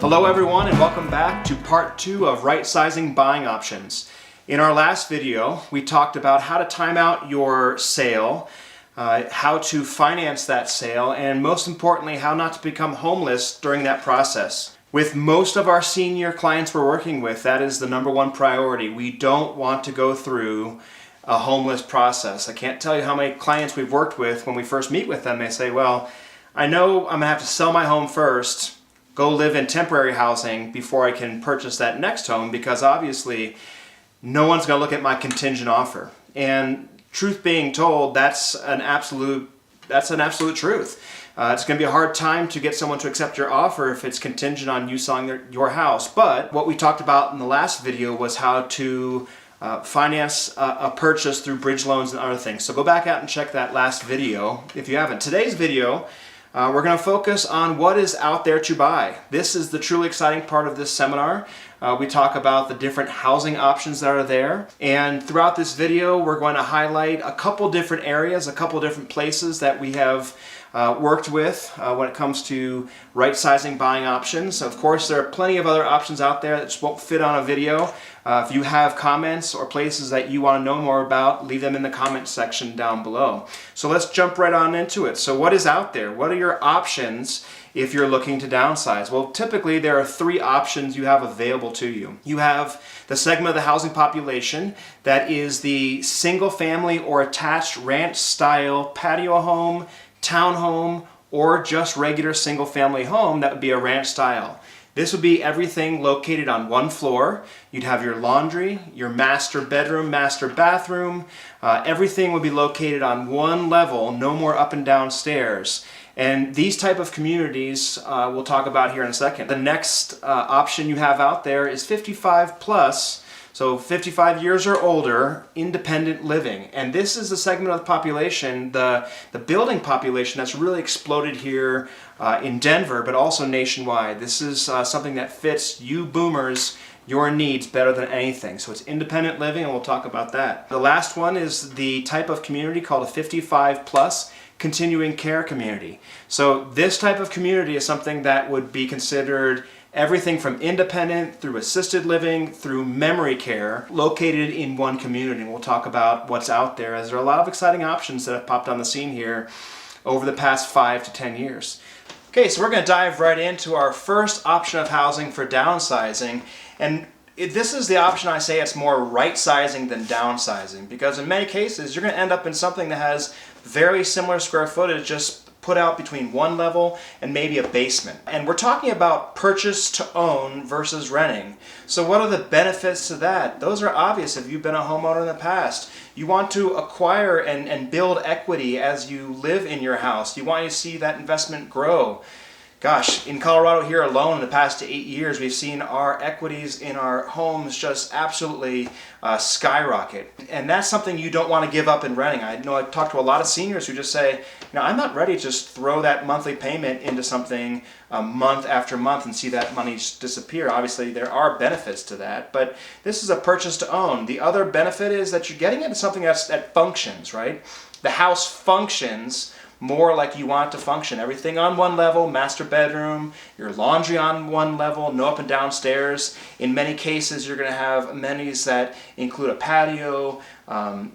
Hello everyone and welcome back to part 2 of Rightsizing buying options. In our last video we talked about how to time out your sale, how to finance that sale, and most importantly how not to become homeless during that process. With most of our senior clients we're working with, that is the number one priority. We don't want to go through a homeless process. I can't tell you how many clients we've worked with when we first meet with them. They say, well, I know I'm going to have to sell my home first, go live in temporary housing before I can purchase that next home, because obviously no one's going to look at my contingent offer. And truth being told, that's an absolute truth. It's going to be a hard time to get someone to accept your offer if it's contingent on you selling your house. But what we talked about in the last video was how to finance a purchase through bridge loans and other things. So go back out and check that last video if you haven't. Today's video, we're going to focus on what is out there to buy. This is the truly exciting part of this seminar. We talk about the different housing options that are there, and throughout this video we're going to highlight a couple different areas, a couple different places that we have worked with when it comes to right-sizing buying options. Of course, there are plenty of other options out there that just won't fit on a video. If you have comments or places that you want to know more about, leave them in the comment section down below. So let's jump right on into it. So what is out there? What are your options if you're looking to downsize? Well, typically there are 3 options you have available to you. You have the segment of the housing population that is the single family or attached ranch style patio home, townhome, or just regular single family home that would be a ranch style. This would be everything located on one floor. You'd have your laundry, your master bedroom, master bathroom. Everything would be located on one level, no more up and down stairs. And these type of communities we'll talk about here in a second. The next option you have out there is 55 plus, so 55 years or older, independent living. And this is the segment of the population, the building population that's really exploded here in Denver, but also nationwide. This is something that fits you boomers, your needs better than anything. So it's independent living, and we'll talk about that. The last one is the type of community called a 55 plus continuing care community. So this type of community is something that would be considered everything from independent through assisted living through memory care located in one community. And we'll talk about what's out there, as there are a lot of exciting options that have popped on the scene here over the past 5 to 10 years. Okay, so we're going to dive right into our first option of housing for downsizing. And this is the option I say it's more right-sizing than downsizing, because in many cases you're going to end up in something that has very similar square footage, just put out between one level and maybe a basement. And we're talking about purchase to own versus renting. So what are the benefits to that? Those are obvious if you've been a homeowner in the past. You want to acquire and build equity as you live in your house. You want to see that investment grow. Gosh, in Colorado here alone in the past 8 years, we've seen our equities in our homes just absolutely skyrocket. And that's something you don't want to give up in renting. I know I've talked to a lot of seniors who just say, I'm not ready to just throw that monthly payment into something month after month and see that money disappear. Obviously, there are benefits to that, but this is a purchase to own. The other benefit is that you're getting into something that functions, right? The house functions more like you want it to function. Everything on one level, master bedroom, your laundry on one level, no up and down stairs. In many cases, you're going to have amenities that include a patio,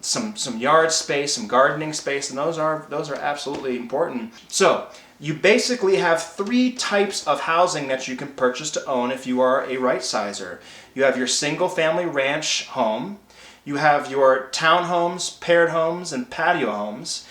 some yard space, some gardening space, and those are absolutely important. So you basically have 3 types of housing that you can purchase to own if you are a right-sizer. You have your single family ranch home, you have your townhomes, paired homes, and patio homes,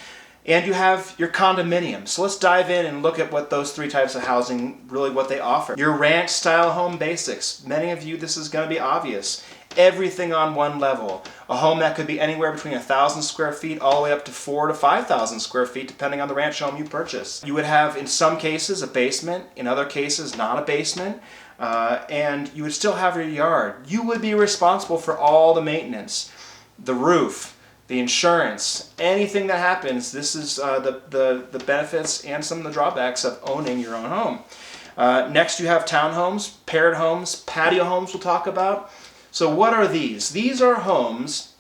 and you have your condominium. So let's dive in and look at what those 3 types of housing, really what they offer. Your ranch style home basics. Many of you, this is going to be obvious. Everything on one level. A home that could be anywhere between 1,000 square feet all the way up to 4,000 to 5,000 square feet, depending on the ranch home you purchase. You would have, in some cases, a basement. In other cases, not a basement. And you would still have your yard. You would be responsible for all the maintenance, the roof, the insurance, anything that happens. This is the benefits and some of the drawbacks of owning your own home. Next you have townhomes, paired homes, patio homes we'll talk about. So what are these? These are homes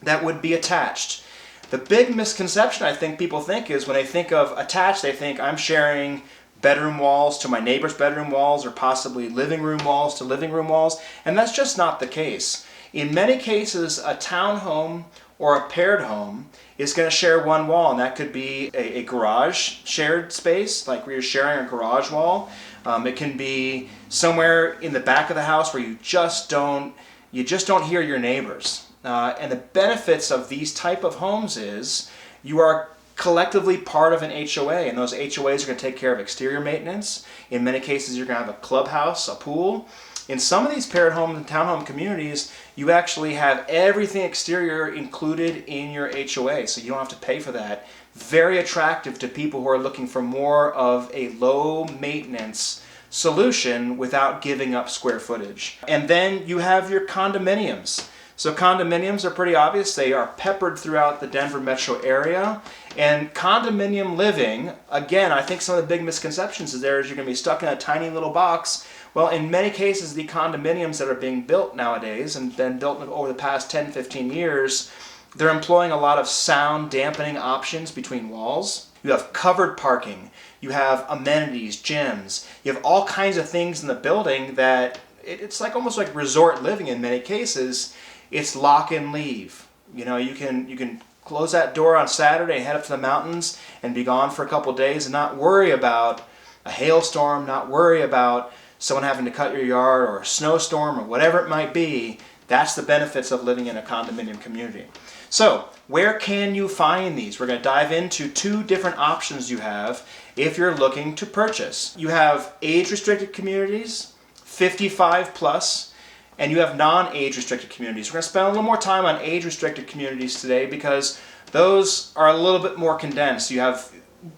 that would be attached. The big misconception I think people think is when they think of attached, they think I'm sharing bedroom walls to my neighbor's bedroom walls, or possibly living room walls to living room walls, and that's just not the case. In many cases, a townhome or a paired home is going to share one wall, and that could be a garage shared space, like where you're sharing a garage wall. It can be somewhere in the back of the house where you just don't hear your neighbors. And the benefits of these type of homes is you are collectively part of an HOA, and those HOAs are going to take care of exterior maintenance. In many cases, you're going to have a clubhouse, a pool. In some of these paired home and townhome communities, you actually have everything exterior included in your HOA, so you don't have to pay for that. Very attractive to people who are looking for more of a low maintenance solution without giving up square footage. And then you have your condominiums. So condominiums are pretty obvious. They are peppered throughout the Denver metro area. And condominium living, again, I think some of the big misconceptions is you're going to be stuck in a tiny little box. Well, in many cases, the condominiums that are being built nowadays and been built over the past 10, 15 years, they're employing a lot of sound dampening options between walls. You have covered parking. You have amenities, gyms. You have all kinds of things in the building that it's like almost like resort living in many cases. It's lock and leave. You know, you can close that door on Saturday, head up to the mountains, and be gone for a couple days and not worry about a hailstorm, not worry about someone having to cut your yard or a snowstorm or whatever it might be. That's the benefits of living in a condominium community. So, where can you find these? We're going to dive into two different options you have if you're looking to purchase. You have age-restricted communities, 55 plus, and you have non-age restricted communities. We're going to spend a little more time on age-restricted communities today because those are a little bit more condensed. You have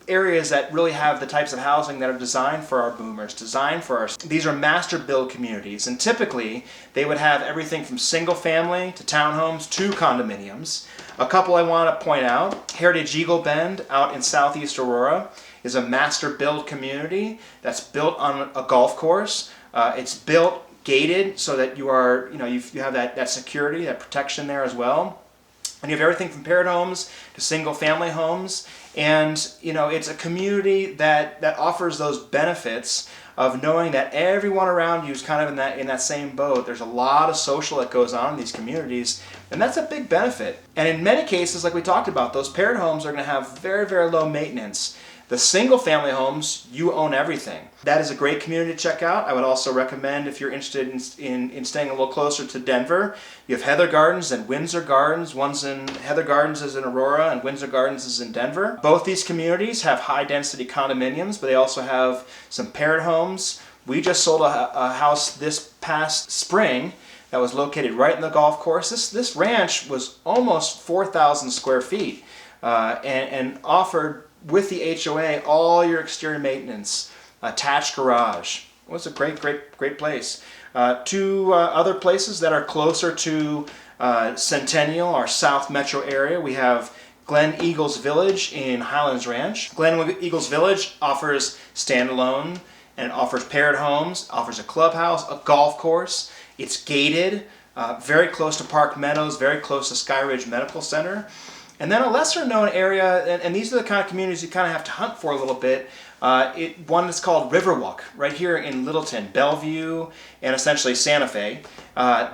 areas that really have the types of housing that are designed for our boomers, These are master build communities, and typically they would have everything from single family to townhomes to condominiums. A couple I want to point out, Heritage Eagle Bend out in southeast Aurora is a master build community that's built on a golf course. It's built gated so that you have that security, that protection there as well. And you have everything from paired homes to single family homes. And it's a community that offers those benefits of knowing that everyone around you is kind of in that same boat. There's a lot of social that goes on in these communities, and that's a big benefit. And in many cases, like we talked about, those paired homes are going to have very, very low maintenance. The single family homes, you own everything. That is a great community to check out. I would also recommend, if you're interested in staying a little closer to Denver, you have Heather Gardens and Windsor Gardens. Heather Gardens is in Aurora and Windsor Gardens is in Denver. Both these communities have high density condominiums, but they also have some paired homes. We just sold a house this past spring that was located right in the golf course. This ranch was almost 4,000 square feet and offered, with the HOA, all your exterior maintenance, attached garage. It was a great place. Two other places that are closer to Centennial, our South Metro area, we have Glen Eagles Village in Highlands Ranch. Glen Eagles Village offers standalone and offers paired homes, offers a clubhouse, a golf course. It's gated, very close to Park Meadows, very close to Sky Ridge Medical Center. And then a lesser known area, and these are the kind of communities you kind of have to hunt for a little bit, one that's called Riverwalk, right here in Littleton, Bellevue, and essentially Santa Fe.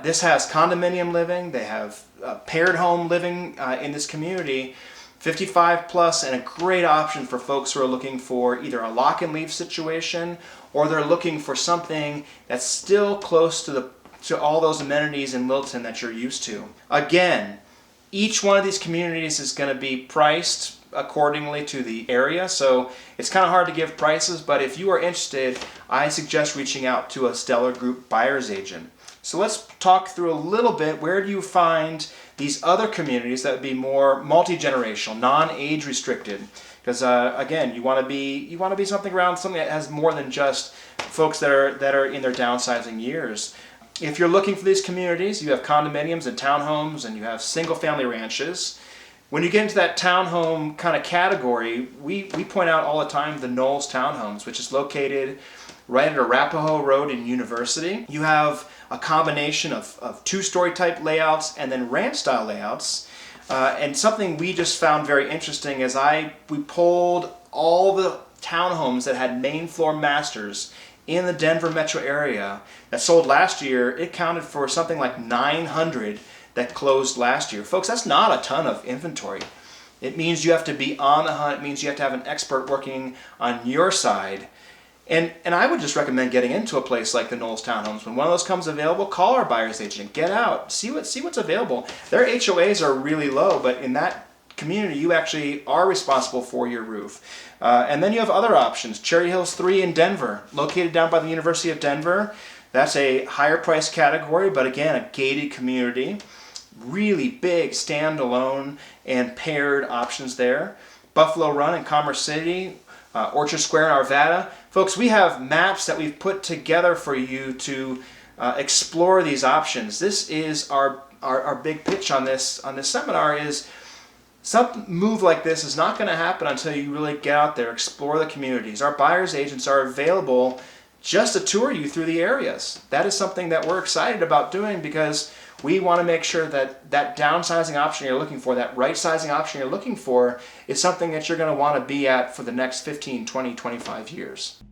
This has condominium living, they have paired home living in this community, 55 plus, and a great option for folks who are looking for either a lock and leave situation, or they're looking for something that's still close to all those amenities in Littleton that you're used to. Again, each one of these communities is going to be priced accordingly to the area, so it's kind of hard to give prices, but if you are interested, I suggest reaching out to a Steller Group buyer's agent. So let's talk through a little bit, where do you find these other communities that would be more multi-generational, non-age restricted? Because again, you want to be something that has more than just folks that are in their downsizing years. If you're looking for these communities, you have condominiums and townhomes, and you have single-family ranches. When you get into that townhome kind of category, we point out all the time the Knowles Townhomes, which is located right at Arapahoe Road in University. You have a combination of two-story type layouts and then ranch-style layouts. And something we just found very interesting is we polled all the townhomes that had main floor masters in the Denver metro area that sold last year, it counted for something like 900 that closed last year. Folks, that's not a ton of inventory. It means you have to be on the hunt. It means you have to have an expert working on your side. And I would just recommend getting into a place like the Knowles Townhomes. When one of those comes available, call our buyer's agent. Get out. See what's available. Their HOAs are really low, but in that community, you actually are responsible for your roof. And then you have other options. Cherry Hills 3 in Denver, located down by the University of Denver. That's a higher price category, but again, a gated community. Really big standalone and paired options there. Buffalo Run in Commerce City, Orchard Square in Arvada. Folks, we have maps that we've put together for you to explore these options. This is our big pitch on this seminar is some move like this is not going to happen until you really get out there, explore the communities. Our buyer's agents are available just to tour you through the areas. That is something that we're excited about doing because we want to make sure that that downsizing option you're looking for, that right-sizing option you're looking for, is something that you're going to want to be at for the next 15, 20, 25 years.